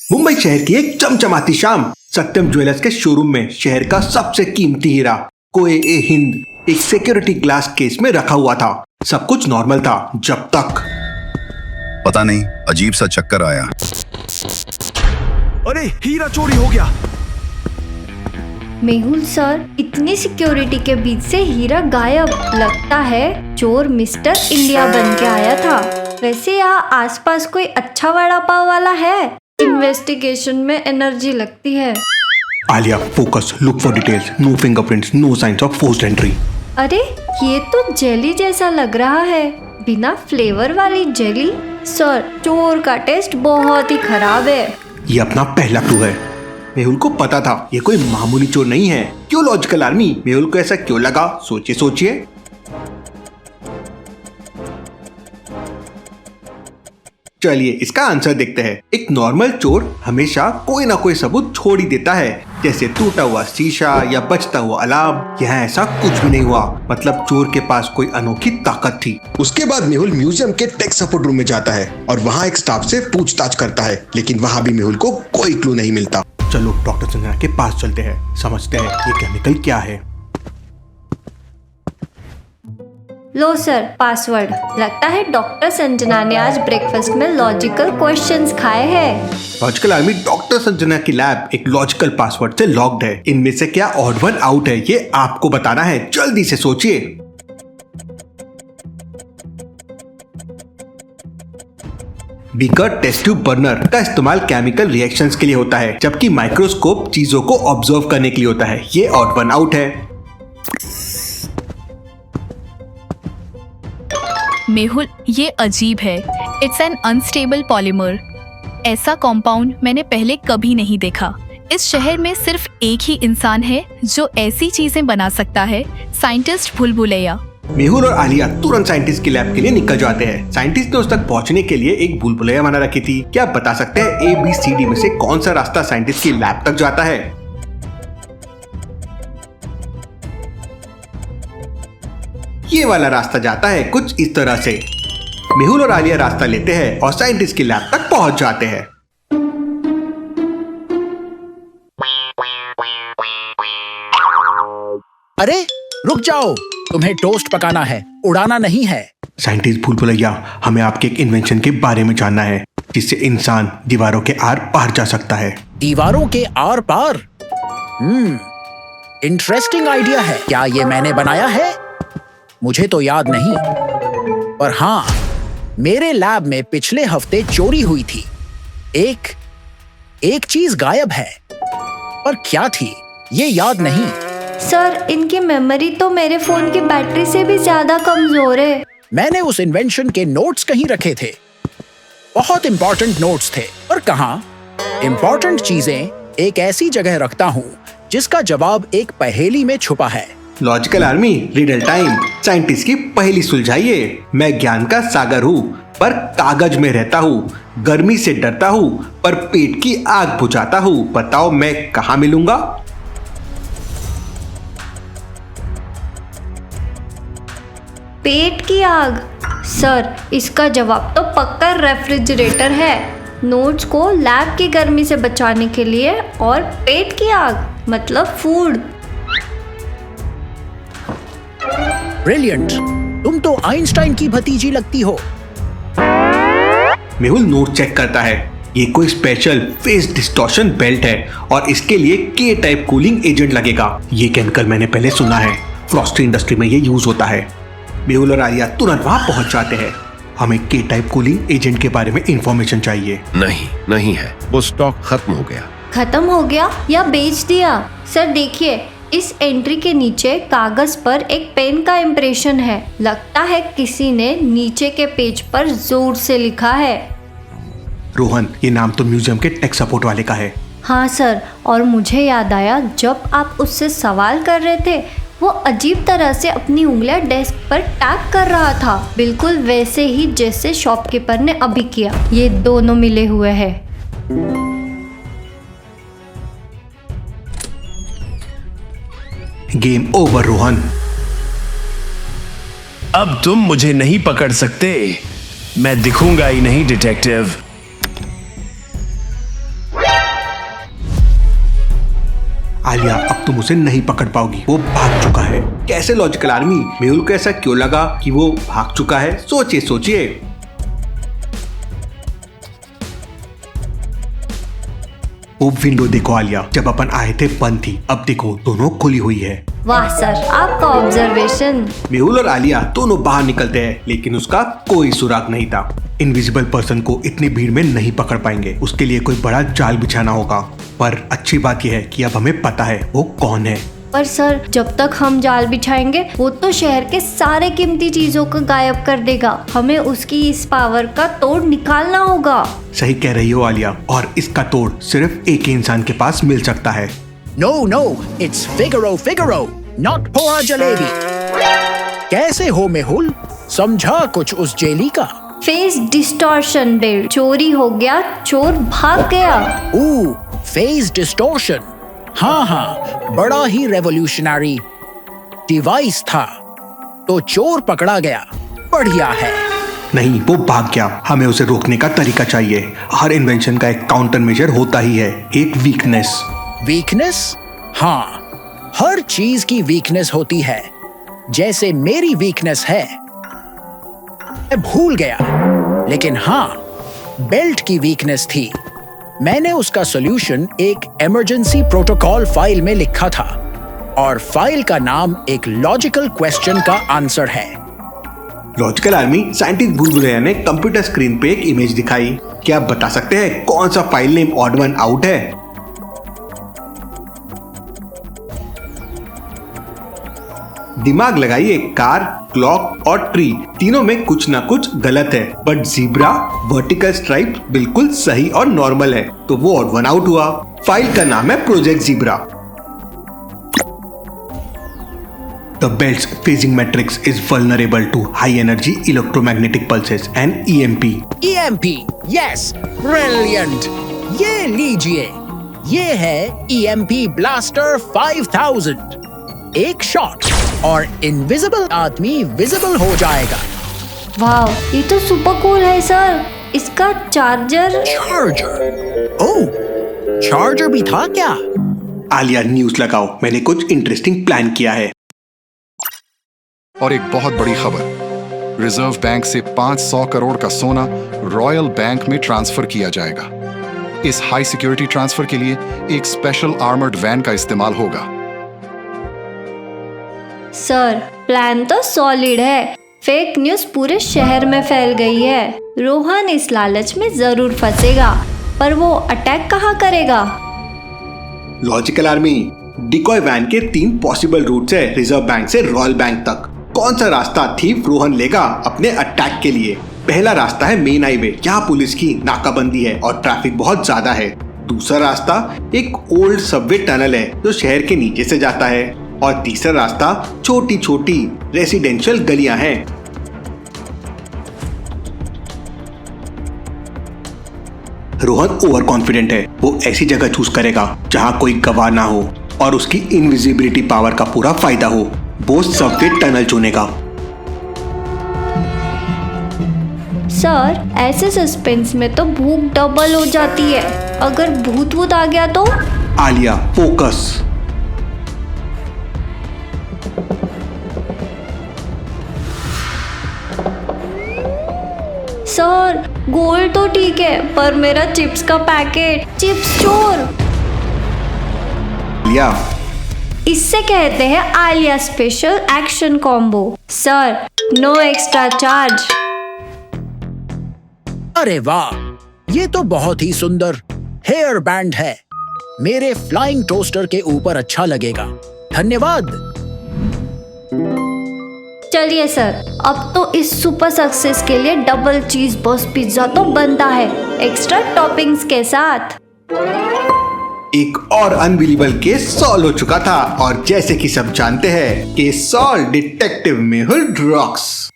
मुंबई शहर की एक चमचमाती शाम। सत्यम ज्वेलर्स के शोरूम में शहर का सबसे कीमती हीरा कोए-ए-हिंद एक सिक्योरिटी ग्लास केस में रखा हुआ था। सब कुछ नॉर्मल था जब तक पता नहीं अजीब सा चक्कर आया। अरे हीरा चोरी हो गया। मेहुल सर, इतनी सिक्योरिटी के बीच से हीरा गायब। लगता है चोर मिस्टर इंडिया बन के आया था। वैसे यहाँ आसपास कोई अच्छा वड़ा पाव वाला है? इन्वेस्टिगेशन में एनर्जी लगती है। Alia, focus, look for details, no fingerprints, no signs of forced entry. अरे ये तो जेली जैसा लग रहा है, बिना फ्लेवर वाली जेली। सर, चोर का टेस्ट बहुत ही खराब है। ये अपना पहला क्लू है। मेहुल को पता था ये कोई मामूली चोर नहीं है। क्यों लॉजिकल आर्मी? मेहुल को ऐसा क्यों लगा? सोचिए सोचिए। चलिए इसका आंसर देखते हैं। एक नॉर्मल चोर हमेशा कोई ना कोई सबूत छोड़ ही देता है, जैसे टूटा हुआ शीशा या बजता हुआ अलार्म। यहाँ ऐसा कुछ भी नहीं हुआ, मतलब चोर के पास कोई अनोखी ताकत थी। उसके बाद मेहुल म्यूजियम के टेक सपोर्ट रूम में जाता है और वहाँ एक स्टाफ से पूछताछ करता है, लेकिन वहाँ भी मेहुल को कोई क्लू नहीं मिलता। चलो डॉक्टर संजना के पास चलते हैं, समझते हैं ये केमिकल क्या है। लो सर, पासवर्ड। लगता है डॉक्टर संजना ने आज ब्रेकफास्ट में लॉजिकल क्वेश्चंस खाए हैं। लॉजिकल आर्मी, डॉक्टर संजना की लैब एक लॉजिकल पासवर्ड से लॉक्ड है। इनमें से क्या ऑड वन आउट है ये आपको बताना है। जल्दी से सोचिए। बीकर टेस्ट ट्यूब बर्नर का इस्तेमाल केमिकल रिएक्शंस के लिए होता है, जबकि माइक्रोस्कोप चीजों को ऑब्जर्व करने के लिए होता है। ये ऑड वन आउट है। मेहुल, ये अजीब है। It's an unstable polymer. ऐसा कॉम्पाउंड मैंने पहले कभी नहीं देखा। इस शहर में सिर्फ एक ही इंसान है जो ऐसी चीजें बना सकता है, साइंटिस्ट भूलभुलैया। मेहुल और आलिया तुरंत साइंटिस्ट की लैब के लिए निकल जाते हैं। साइंटिस्ट ने उस तक पहुंचने के लिए एक भूलभुलैया बना रखी थी। क्या आप बता सकते हैं ABCD में से कौन सा रास्ता साइंटिस्ट की लैब तक जाता है? ये वाला रास्ता जाता है कुछ इस तरह से। मेहुल और आलिया रास्ता लेते हैं और साइंटिस्ट की लैब तक पहुंच जाते हैं। अरे रुक जाओ, तुम्हें टोस्ट पकाना है, उड़ाना नहीं है। साइंटिस्ट भूलभुलैया, हमें आपके एक इन्वेंशन के बारे में जानना है जिससे इंसान दीवारों के आर पार जा सकता है। दीवारों के आर पार? इंटरेस्टिंग आइडिया है। क्या ये मैंने बनाया है? मुझे तो याद नहीं, पर हाँ, मेरे लैब में पिछले हफ्ते चोरी हुई थी। एक चीज गायब है, पर क्या थी ये याद नहीं। सर, इनकी मेमोरी तो मेरे फोन की बैटरी से भी ज्यादा कमजोर है। मैंने उस इन्वेंशन के नोट्स कहीं रखे थे, बहुत इंपॉर्टेंट नोट्स थे। और कहाँ? इंपॉर्टेंट चीजें एक ऐसी जगह रखता हूँ जिसका जवाब एक पहेली में छुपा है। Logical army, riddle time. Scientist की पहेली सुलझाइए। मैं ज्ञान का सागर हूँ पर कागज में रहता हूँ, गर्मी से डरता हूँ पर पेट की आग बुझाता हूँ। बताओ मैं कहाँ मिलूंगा? पेट की आग? सर, इसका जवाब तो पक्का रेफ्रिजरेटर है। नोट्स को लैब की गर्मी से बचाने के लिए, और पेट की आग मतलब फूड। ब्रिलियंट, तुम तो आइंस्टाइन की भतीजी लगती हो। मेहुल नोट चेक करता है। ये कोई स्पेशल फेस डिस्टॉर्शन बेल्ट है और इसके लिए K टाइप कूलिंग एजेंट लगेगा। ये केमिकल मैंने पहले सुना है, फ्रॉस्टी इंडस्ट्री में ये यूज होता है। मेहुल और आलिया तुरंत वहां पहुंच जाते हैं। हमें K टाइप कूलिंग एजेंट के बारे में इंफॉर्मेशन चाहिए। नहीं है, वो स्टॉक खत्म हो गया। खत्म हो गया या बेच दिया? सर देखिए, इस एंट्री के नीचे कागज पर एक पेन का इम्प्रेशन है। लगता है किसी ने नीचे के पेज पर जोर से लिखा है। रोहन, ये नाम तो म्यूजियम के टेक सपोर्ट वाले का है। हाँ सर, और मुझे याद आया जब आप उससे सवाल कर रहे थे, वो अजीब तरह से अपनी उंगलियां डेस्क पर टैप कर रहा था, बिल्कुल वैसे ही जैसे शॉपकीपर ने अभी किया। ये दोनों मिले हुए हैं। Game over Rohan. अब तुम मुझे नहीं पकड़ सकते। मैं दिखूंगा ही नहीं डिटेक्टिव। आलिया, अब तुम उसे नहीं पकड़ पाओगी, वो भाग चुका है। कैसे लॉजिकल आर्मी? मेहुल को ऐसा क्यों लगा कि वो भाग चुका है? सोचिए सोचिए। वो विंडो देखो आलिया, जब अपन आए थे बंद थी, अब देखो दोनों खुली हुई है। वाह सर, आपका ऑब्जर्वेशन। मेहुल और आलिया दोनों बाहर निकलते हैं, लेकिन उसका कोई सुराग नहीं था। इनविजिबल पर्सन को इतनी भीड़ में नहीं पकड़ पाएंगे, उसके लिए कोई बड़ा जाल बिछाना होगा। पर अच्छी बात यह है कि अब हमें पता है वो कौन है। पर सर, जब तक हम जाल बिछाएंगे वो तो शहर के सारे कीमती चीजों को गायब कर देगा। हमें उसकी इस पावर का तोड़ निकालना होगा। सही कह रही हो आलिया, और इसका तोड़ सिर्फ एक ही इंसान के पास मिल सकता है। No no, it's Figaro, not poha jalebi. कैसे हो मेहुल? समझा कुछ उस जेली का? फेस डिस्टॉर्शन बेल्ट चोरी हो गया, चोर भाग गया। फेस डिस्टॉर्शन, हाँ, बड़ा ही रेवोल्यूशनरी डिवाइस था। तो चोर पकड़ा गया, बढ़िया है। नहीं, वो भाग गया। हमें उसे रोकने का तरीका चाहिए। हर इन्वेंशन का एक काउंटर मेजर होता ही है, एक वीकनेस। वीकनेस? हाँ, हर चीज की वीकनेस होती है। जैसे मेरी वीकनेस है, मैं भूल गया, लेकिन हाँ, बेल्ट की वीकनेस थी। मैंने उसका सॉल्यूशन एक इमरजेंसी प्रोटोकॉल फाइल में लिखा था, और फाइल का नाम एक लॉजिकल क्वेश्चन का आंसर है। लॉजिकल आर्मी, साइंटिस्ट बुलबुलैया ने कंप्यूटर स्क्रीन पे एक इमेज दिखाई। क्या आप बता सकते हैं कौन सा file name odd one out है? दिमाग लगाइए। कार, क्लॉक और ट्री, तीनों में कुछ ना कुछ गलत है, बट जीब्रा, वर्टिकल स्ट्राइप बिल्कुल सही और नॉर्मल है, तो वो ऑड वन आउट हुआ। फाइल का नाम है project zebra. The belt's phasing matrix is vulnerable to high energy electromagnetic pulses and EMP. EMP, yes, brilliant. ये लीजिए, ये है EMP Blaster 5000। एक शॉट और इनविजिबल आदमी विजिबल हो जाएगा। वाह, ये तो सुपर कूल है सर। इसका चार्जर चार्जर भी था क्या? आलिया, न्यूज लगाओ, मैंने कुछ इंटरेस्टिंग प्लान किया है। और एक बहुत बड़ी खबर, रिजर्व बैंक से 500 करोड़ का सोना रॉयल बैंक में ट्रांसफर किया जाएगा। इस हाई सिक्योरिटी ट्रांसफर के लिए एक स्पेशल आर्मर्ड वैन का इस्तेमाल होगा। सर, प्लान तो सॉलिड है। फेक न्यूज पूरे शहर में फैल गई है। रोहन इस लालच में जरूर फंसेगा, पर वो अटैक कहाँ करेगा? लॉजिकल आर्मी, डिकॉय वैन के 3 पॉसिबल रूट्स है रिजर्व बैंक से रॉयल बैंक तक। कौन सा रास्ता थीफ रोहन लेगा अपने अटैक के लिए? पहला रास्ता है मेन हाईवे, यहाँ पुलिस की नाकाबंदी है और ट्रैफिक बहुत ज्यादा है। दूसरा रास्ता एक ओल्ड सबवे टनल है जो शहर के नीचे से जाता है, और तीसरा रास्ता छोटी छोटी रेसिडेंशियल गलियां हैं। रोहन ओवर कॉन्फिडेंट है। वो ऐसी जगह चूज करेगा जहां कोई गवाह ना हो और उसकी इनविजिबिलिटी पावर का पूरा फायदा हो। वो सबवे टनल चुनेगा। सर, ऐसे सस्पेंस में तो भूख डबल हो जाती है। अगर भूत वूत आ गया तो? आलिया, फोकस। सर, गोल्ड तो ठीक है, पर मेरा चिप्स का पैकेट। चिप्स चोर। आलिया, इससे कहते हैं Alia special action combo. Sir, no extra charge. अरे वाह, ये तो बहुत ही सुंदर हेयर बैंड है। मेरे फ्लाइंग टोस्टर के ऊपर अच्छा लगेगा। धन्यवाद। चलिए सर, अब तो इस सुपर सक्सेस के लिए डबल चीज बॉस पिज्जा तो बनता है, एक्स्ट्रा टॉपिंग्स के साथ। एक और अनबिलीवेबल केस सॉल्व हो चुका था, और जैसे कि सब जानते हैं, case solve detective Mehul rocks.